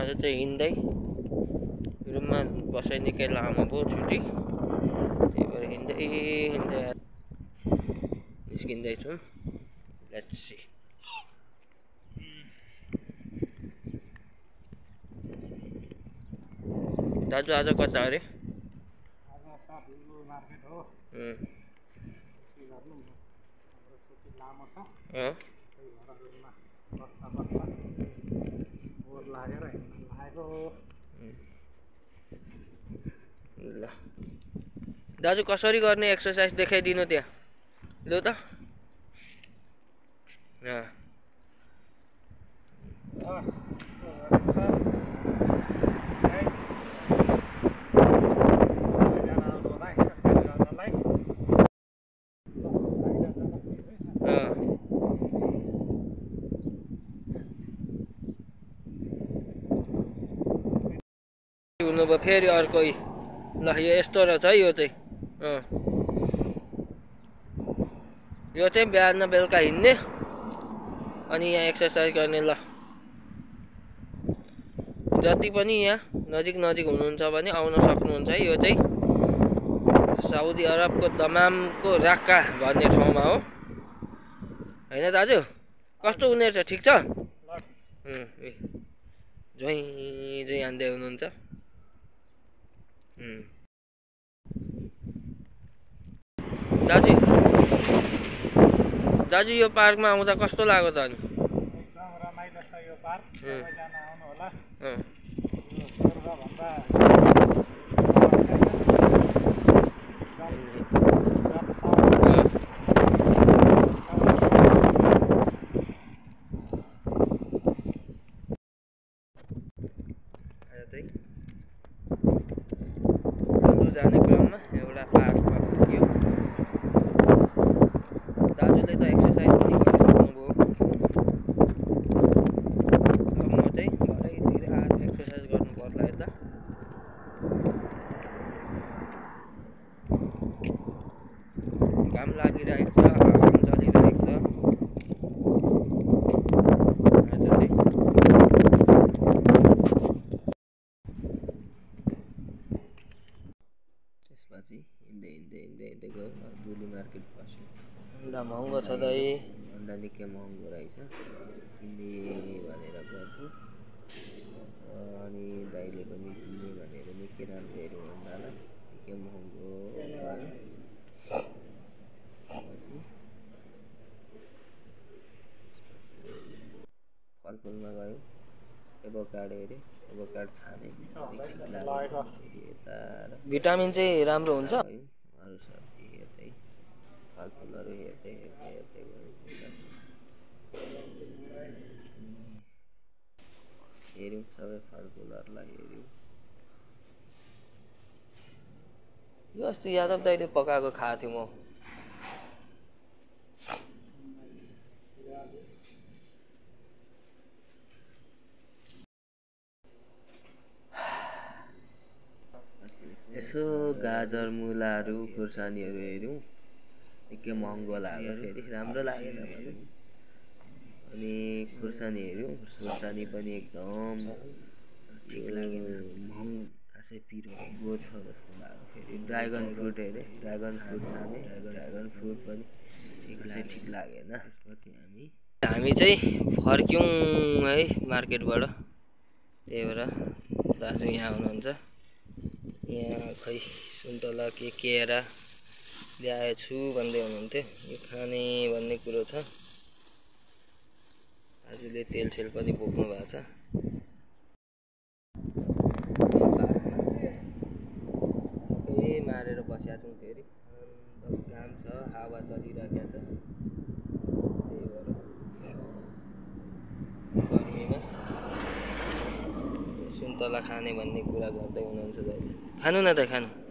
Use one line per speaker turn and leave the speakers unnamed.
आज चाहिँ हिँड्दै रुममा बसाइ निकै लामो भयो छुट्टी, त्यही भएर हिँड्दै निस्किँदैछौँ। Let's see. दाजु आज कता अरे?
मार्केट हो। लामो छ बोर लागेर हिँड्न लागेको।
ल दाजु कसरी गर्ने एक्सर्साइज देखाइदिनु त्यहाँ, लु त। हुनुभयो फेरि अर्को। ल यो यस्तो रहेछ है, यो चाहिँ यो चाहिँ बिहान बेलुका हिँड्ने अनि यहाँ एक्सर्साइज गर्ने। ल जति पनि यहाँ नजिक हुनुहुन्छ भने आउन सक्नुहुन्छ है। यो चाहिँ साउदी अरबको दमामको राक्का भन्ने ठाउँमा हो हैन दाजु? कस्तो उनीहरू छ, ठिक छ? झै हान्दै हुनुहुन्छ। दाजु यो पार्कमा आउँदा कस्तो लाग्यो त अनि?
एकदम रमाइलो छ यो पार्क, सबैजना आउनु होला।
जाने क्रममा एउटा पार्कमा पुग्यो। दाजुले त एक्सर्साइज पनि गरिसक्नुभयो। अब म चाहिँ घरैतिर आएर एक्सर्साइज गर्नु पर्ला यता। घाम लागिरहेको छ, हावा चलिरहेको छ। त्यसपछि हिँड्दै गयो। जुली मार्केट पस्यो। अन्डा महँगो छ दाइ, अन्डा निकै महँगो रहेछ। किन्ने भनेर गएको अनि दाइले पनि किन्ने भनेर निकै राम्रो हेऱ्यो अन्डालाई, निकै महँगो भयो। फलफुलमा गयो, एभोकाडो हेऱ्यो, एभोकाडो छाने, भिटामिन चाहिँ राम्रो हुन्छ। अरू सब्जी हेर्दै, फलफुलहरू हेर्दै हेऱ्यौँ, सबै फलफुलहरूलाई हेऱ्यौँ। यो अस्ति यादव दाइले पकाएको खाएको थिएँ म। यसो गाजर, मुलाहरू, खुर्सानीहरू हेऱ्यौँ, निकै महँगो लाग्यो। फेरि राम्रो लागेन भनौँ। अनि खुर्सानी हेऱ्यौँ, खुर्सानी पनि एकदम ठिक लागेन, महँगो, खासै पिरो छ जस्तो लाग्यो। फेरि ड्रागन फ्रुट हेरेँ, ड्रागन फ्रुट छाने, ड्रागन फ्रुट पनि ठिक लागेन। त्यसपछि हामी चाहिँ फर्क्यौँ है मार्केटबाट। त्यही भएर दाजु यहाँ हुनुहुन्छ। यहाँ खै सुन्तला केरा ल्याएछु भन्दै हुनुहुन्थ्यो। यो खाने भन्ने कुरो छ। दाजुले तेलसेल पनि बोक्नु भएको छ। मारेर बसेका छौँ फेरि। घाम छ, हावा चलिरहेको छ। त्यही भएर गर्मीमा सुन्तला खाने भन्ने कुरा गर्दै हुनुहुन्छ दाइले। खानु न त, खानु।